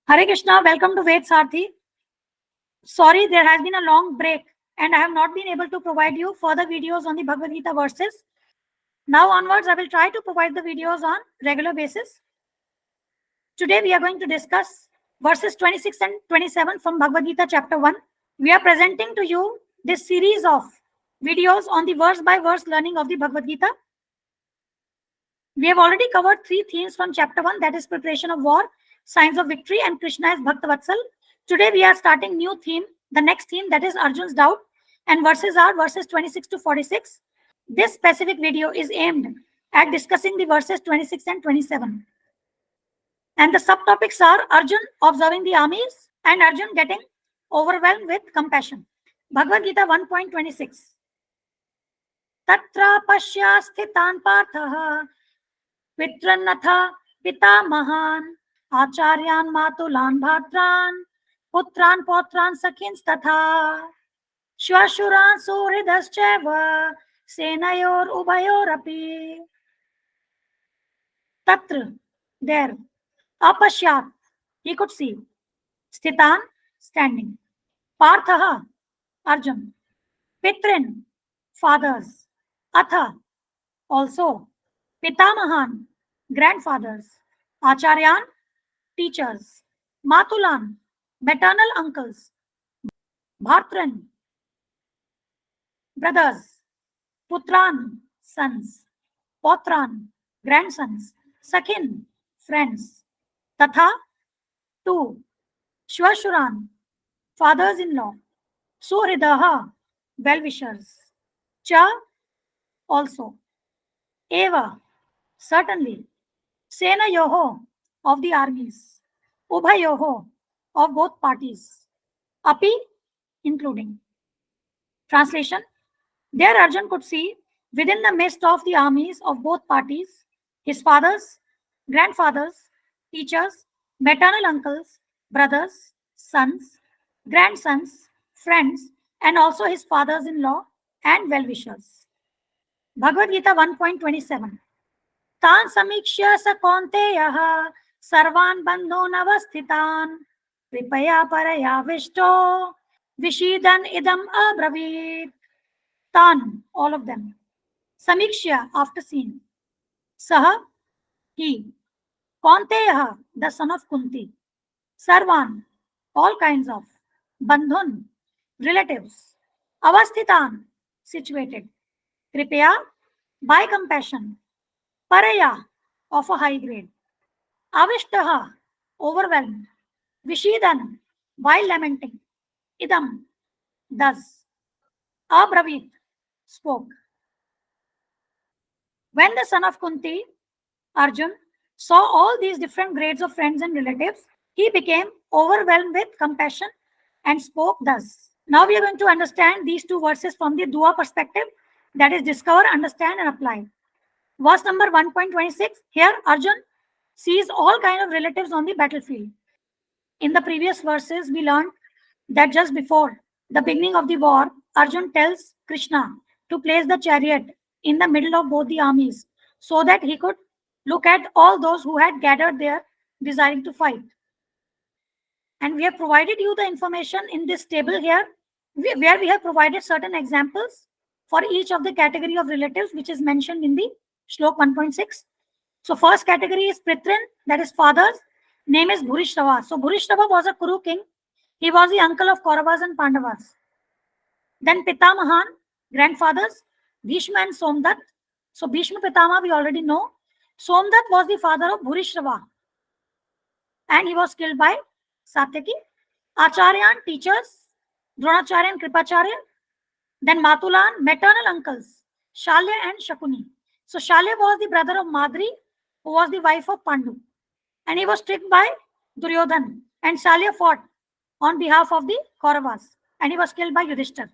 Hare Krishna, welcome to Ved Sarthi. Sorry, there has been a long break and I have not been able to provide you further videos on the Bhagavad Gita verses. Now onwards, I will try to provide the videos on regular basis. Today, we are going to discuss verses 26 and 27 from Bhagavad Gita chapter 1. We are presenting to you this series of videos on the verse by verse learning of the Bhagavad Gita. We have already covered 3 themes from chapter 1, that is preparation of war, signs of victory, and Krishna is Bhakta Vatsal. Today we are starting new theme, the next theme, that is Arjun's doubt, and verses are verses 26 to 46. This specific video is aimed at discussing the verses 26 and 27. And the subtopics are Arjun observing the armies and Arjun getting overwhelmed with compassion. Bhagavad Gita 1.26. Tatra pashya sthitan parthaha Pitrannatha pitamahan Acharyan matulan bhatran Putran potran sakins tatha Shvashuran suhridascheva Senayor ubayorapi. Tatra, there. Apashyat, he could see. Sthitan, standing. Parthaha, Arjun. Pitrin, fathers. Atha, also. Pitamahan, grandfathers. Acharyan, teachers. Matulan, maternal uncles. Bhartran, brothers. Putran, sons. Potran, grandsons. Sakhin, friends. Tatha, two. Shvashuran, fathers-in-law. Suhridaha, well-wishers. Cha, also. Eva, certainly. Sena yoho, of the armies. Ubhayoho, of both parties. Api, including. Translation. There Arjun could see, within the midst of the armies of both parties, his fathers, grandfathers, teachers, maternal uncles, brothers, sons, grandsons, friends, and also his fathers-in-law and well-wishers. Bhagavad Gita 1.27. Tan samikshya sa kaunteyaha sarvan bandhon avasthitan kripaya paraya vishto vishidan idam abravit. Tan, all of them. Samikshya, after seeing. Saha, he. Kaunteyaha, the son of Kunti. Sarvan, all kinds of. Bandhun, relatives. Avasthitan, situated. Kripaya, by compassion. Paraya, of a high grade. Avishtaha, overwhelmed. Vishidan, while lamenting. Idam, thus. Abravit, spoke. When the son of Kunti, Arjun, saw all these different grades of friends and relatives, he became overwhelmed with compassion and spoke thus. Now we are going to understand these 2 verses from the Dua perspective, that is discover, understand and apply. Verse number 1.26, here Arjun sees all kinds of relatives on the battlefield. In the previous verses, we learned that just before the beginning of the war, Arjun tells Krishna to place the chariot in the middle of both the armies so that he could look at all those who had gathered there desiring to fight. And we have provided you the information in this table here, where we have provided certain examples for each of the category of relatives, which is mentioned in the Shlok 1.6. So first category is Pritrin, that is fathers. Name is Bhurishrava. So Bhurishrava was a Kuru king. He was the uncle of Kauravas and Pandavas. Then Pitamahan, grandfathers, Bhishma and Somdat. So Bhishma Pitama we already know. Somdat was the father of Bhurishrava and he was killed by Satyaki. Acharyan, teachers, Dronacharya and Kripacharya. Then Matulan, maternal uncles, Shalya and Shakuni. So Shalya was the brother of Madri, who was the wife of Pandu. And he was tricked by Duryodhan. And Shalya fought on behalf of the Kauravas. And he was killed by Yudhishthir.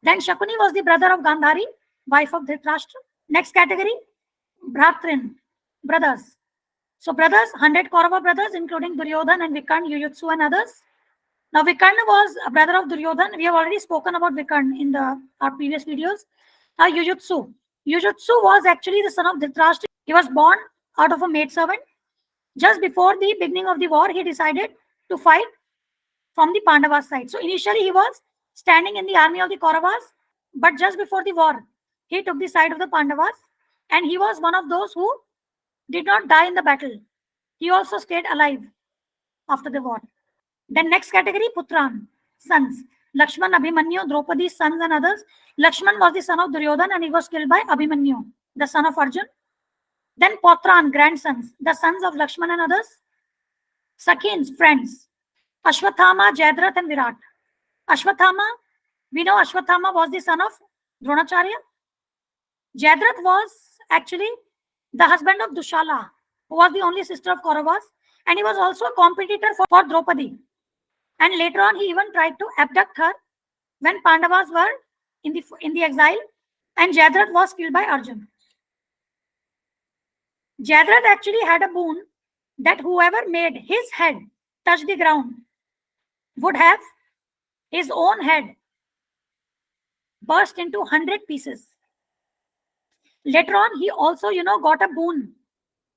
Then Shakuni was the brother of Gandhari, wife of Dhritarashtra. Next category, Bhratrin, brothers. So brothers, 100 Kaurava brothers, including Duryodhan and Vikarna, Yuyutsu and others. Now Vikarna was a brother of Duryodhan. We have already spoken about Vikarna in our previous videos. Now Yuyutsu. Yuyutsu was actually the son of Dhritarashtra. He was born out of a maidservant. Just before the beginning of the war, he decided to fight from the Pandavas side. So initially he was standing in the army of the Kauravas, but just before the war, he took the side of the Pandavas, and he was one of those who did not die in the battle. He also stayed alive after the war. Then next category, Putran, sons. Lakshman, Abhimanyu, Draupadi's sons and others. Lakshman was the son of Duryodhan and he was killed by Abhimanyu, the son of Arjun. Then Potran, grandsons, the sons of Lakshman and others. Sakhins, friends. Ashwathama, Jayadratha and Virat. Ashwathama, we know Ashwathama was the son of Dronacharya. Jayadratha was actually the husband of Dushala, who was the only sister of Kauravas, and he was also a competitor for Draupadi. And later on, he even tried to abduct her when Pandavas were in the exile, and Jayadratha was killed by Arjuna. Jayadratha actually had a boon that whoever made his head touch the ground would have his own head burst into 100 pieces. Later on, he also, got a boon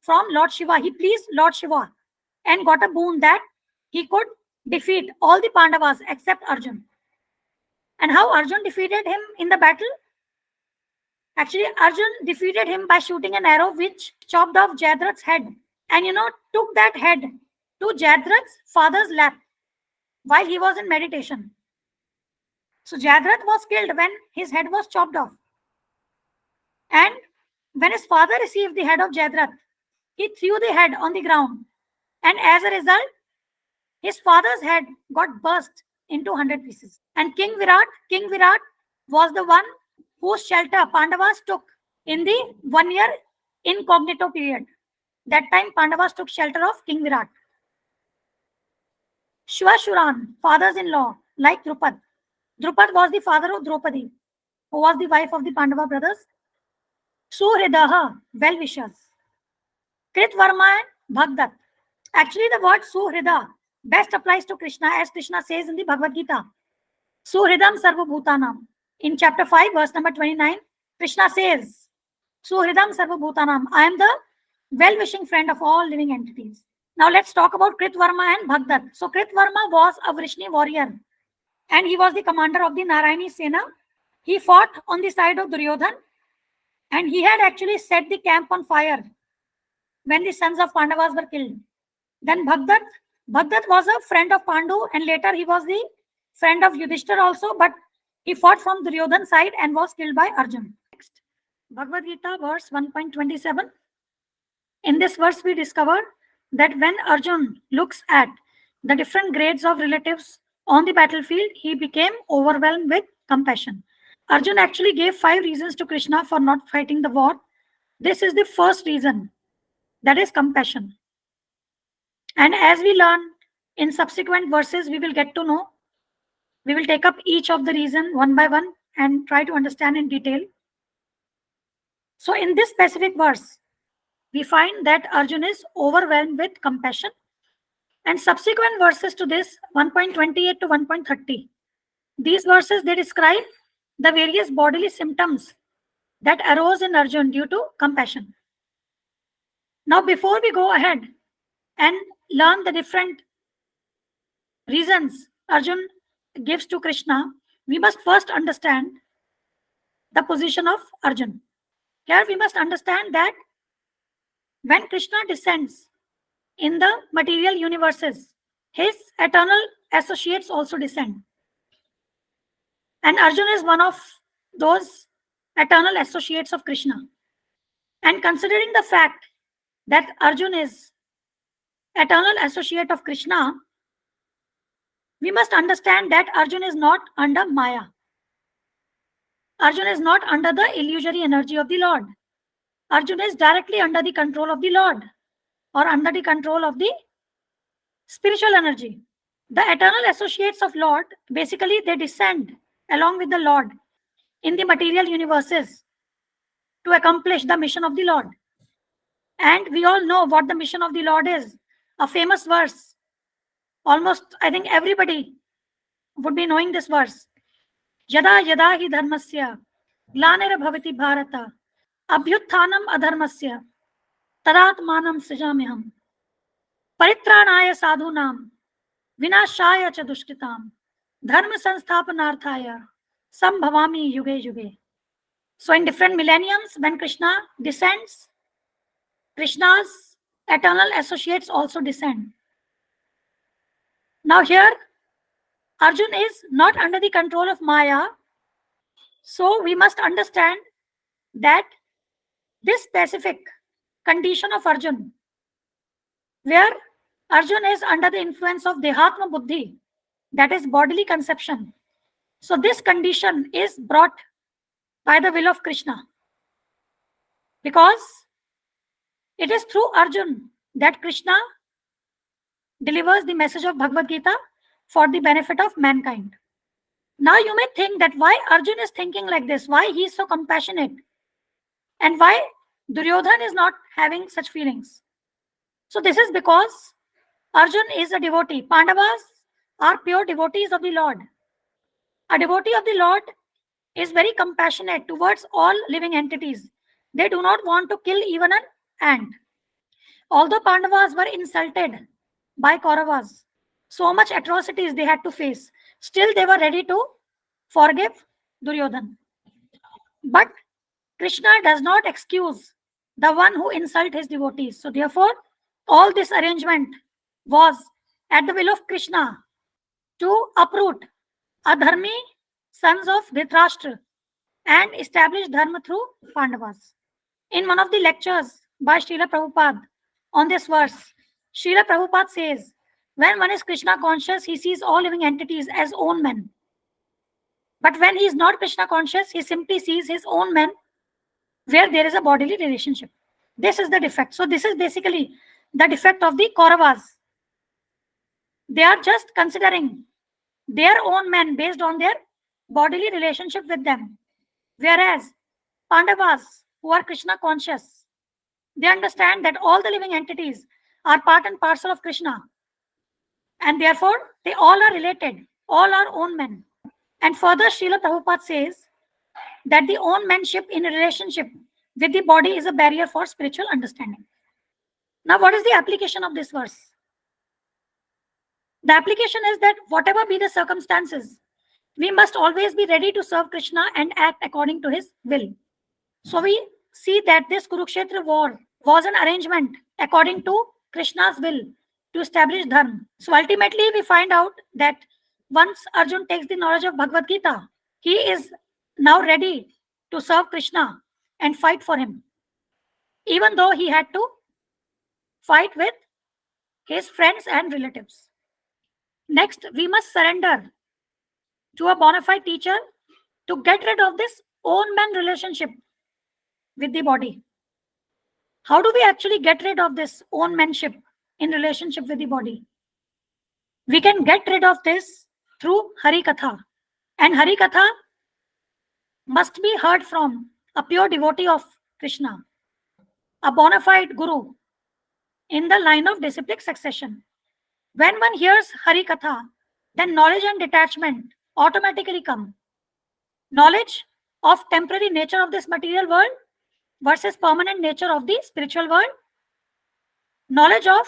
from Lord Shiva. He pleased Lord Shiva and got a boon that he could defeat all the Pandavas except Arjun. And how Arjun defeated him in the battle? Actually, Arjun defeated him by shooting an arrow which chopped off Jayadratha's head and, took that head to Jayadratha's father's lap while he was in meditation. So Jayadratha was killed when his head was chopped off. And when his father received the head of Jayadratha, he threw the head on the ground. And as a result, his father's head got burst into 100 pieces. And King Virat was the one whose shelter Pandavas took in the 1 year incognito period. That time Pandavas took shelter of King Virat. Shvashuran, fathers-in-law, like Drupad. Drupad was the father of Draupadi, who was the wife of the Pandava brothers. Suhridaha, well-wishers. Kritvarma and Bhagdat. Actually, the word Suhrida best applies to Krishna, as Krishna says in the Bhagavad Gita. Suhridam sarva bhutanam. In chapter 5, verse number 29, Krishna says, Suhridam sarva bhutanam. I am the well-wishing friend of all living entities. Now let's talk about Kritvarma and Bhagdat. So Kritvarma was a Vrishni warrior and he was the commander of the Narayani Sena. He fought on the side of Duryodhan and he had actually set the camp on fire when the sons of Pandavas were killed. Then Bhagdat was a friend of Pandu and later he was the friend of Yudhishthir also, but he fought from Duryodhan's side and was killed by Arjuna. Next, Bhagavad Gita verse 1.27. In this verse we discover that when Arjuna looks at the different grades of relatives on the battlefield, he became overwhelmed with compassion. Arjuna actually gave 5 reasons to Krishna for not fighting the war. This is the first reason, that is compassion. And as we learn in subsequent verses, we will get to know, we will take up each of the reasons one by one and try to understand in detail. So in this specific verse, we find that Arjuna is overwhelmed with compassion. And subsequent verses to this, 1.28 to 1.30, these verses, they describe the various bodily symptoms that arose in Arjuna due to compassion. Now, before we go ahead and learn the different reasons Arjuna gives to Krishna, we must first understand the position of Arjuna. Here we must understand that when Krishna descends in the material universes, his eternal associates also descend. And Arjuna is one of those eternal associates of Krishna. And considering the fact that Arjuna is eternal associate of Krishna, we must understand that Arjuna is not under Maya. Arjuna is not under the illusory energy of the Lord. Arjuna is directly under the control of the Lord or under the control of the spiritual energy. The eternal associates of Lord, basically they descend along with the Lord in the material universes to accomplish the mission of the Lord. And we all know what the mission of the Lord is. A famous verse. Almost, I think everybody would be knowing this verse. Yada yada hi dharmasya glanira bhavati bharata abhyuthanam adharmasya tadatmanam srijamyaham. Paritranaya sadhunam, vinashaya cha dushkritam, dharma sansthapanarthaya, sambhavami yuge yuge. So in different millenniums, when Krishna descends, Krishna's eternal associates also descend. Now here, Arjun is not under the control of Maya. So we must understand that this specific condition of Arjun, where Arjun is under the influence of Dehatma Buddhi, that is bodily conception. So this condition is brought by the will of Krishna, because it is through Arjun that Krishna delivers the message of Bhagavad Gita for the benefit of mankind. Now you may think that why Arjun is thinking like this, why he is so compassionate, and why Duryodhan is not having such feelings. So this is because Arjun is a devotee. Pandavas are pure devotees of the Lord. A devotee of the Lord is very compassionate towards all living entities. They do not want to kill even an ant. Although Pandavas were insulted by Kauravas, so much atrocities they had to face, still they were ready to forgive Duryodhan. But Krishna does not excuse the one who insults his devotees. So therefore, all this arrangement was at the will of Krishna to uproot adharmi sons of Dhritarashtra and establish dharma through Pandavas. In one of the lectures by Srila Prabhupada on this verse, Srila Prabhupada says, when one is Krishna conscious, he sees all living entities as own men. But when he is not Krishna conscious, he simply sees his own men where there is a bodily relationship. This is the defect. So this is basically the defect of the Kauravas. They are just considering their own men based on their bodily relationship with them. Whereas Pandavas, who are Krishna conscious, they understand that all the living entities are part and parcel of Krishna. And therefore, they all are related. All are own men. And further, Srila Prabhupada says that the own manship in a relationship with the body is a barrier for spiritual understanding. Now, what is the application of this verse? The application is that whatever be the circumstances, we must always be ready to serve Krishna and act according to his will. So we see that this Kurukshetra war was an arrangement according to Krishna's will to establish dharma. So ultimately we find out that once Arjun takes the knowledge of Bhagavad Gita, he is now ready to serve Krishna and fight for him, even though he had to fight with his friends and relatives. Next, we must surrender to a bona fide teacher to get rid of this own man relationship with the body. How do we actually get rid of this own manship in relationship with the body? We can get rid of this through Harikatha. And Harikatha must be heard from a pure devotee of Krishna, a bona fide guru in the line of disciplic succession. When one hears Harikatha, then knowledge and detachment automatically come. Knowledge of temporary nature of this material world versus permanent nature of the spiritual world. Knowledge of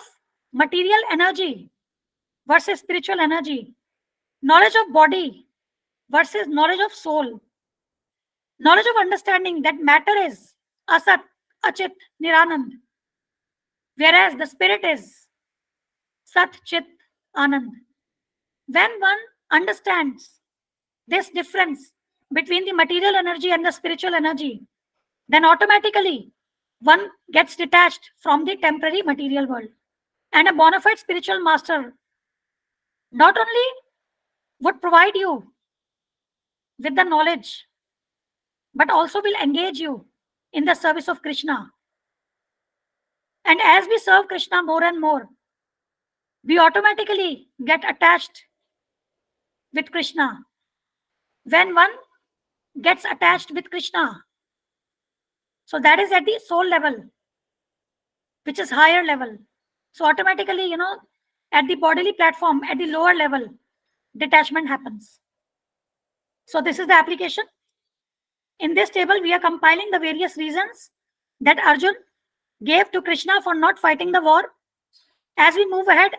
material energy versus spiritual energy. Knowledge of body versus knowledge of soul. Knowledge of understanding that matter is asat, achit, niranand, whereas the spirit is sat, chit, anand. When one understands this difference between the material energy and the spiritual energy, then automatically one gets detached from the temporary material world. And a bona fide spiritual master not only would provide you with the knowledge, but also will engage you in the service of Krishna. And as we serve Krishna more and more, we automatically get attached with Krishna. When one gets attached with Krishna, so that is at the soul level, which is higher level. So automatically, at the bodily platform, at the lower level, detachment happens. So this is the application. In this table, we are compiling the various reasons that Arjun gave to Krishna for not fighting the war. As we move ahead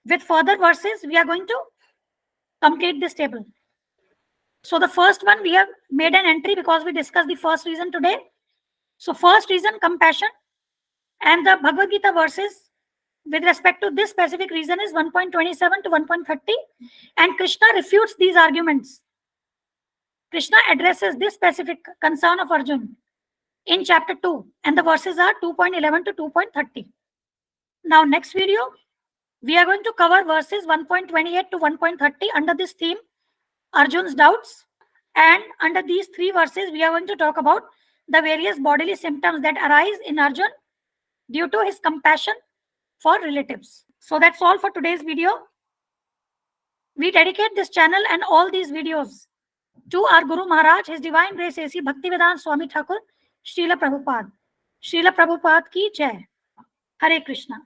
with further verses, we are going to complete this table. So the first one, we have made an entry because we discussed the first reason today. So first reason, compassion, and the Bhagavad Gita verses with respect to this specific reason is 1.27 to 1.30, and Krishna refutes these arguments. Krishna addresses this specific concern of Arjuna in chapter 2, and the verses are 2.11 to 2.30. Now, next video, we are going to cover verses 1.28 to 1.30 under this theme, Arjuna's doubts. And under these three verses, we are going to talk about the various bodily symptoms that arise in Arjuna due to his compassion for relatives. So that's all for today's video. We dedicate this channel and all these videos to our Guru Maharaj, His Divine Grace A.C. Bhaktivedanta Swami Thakur, Srila Prabhupada. Srila Prabhupada ki jai. Hare Krishna.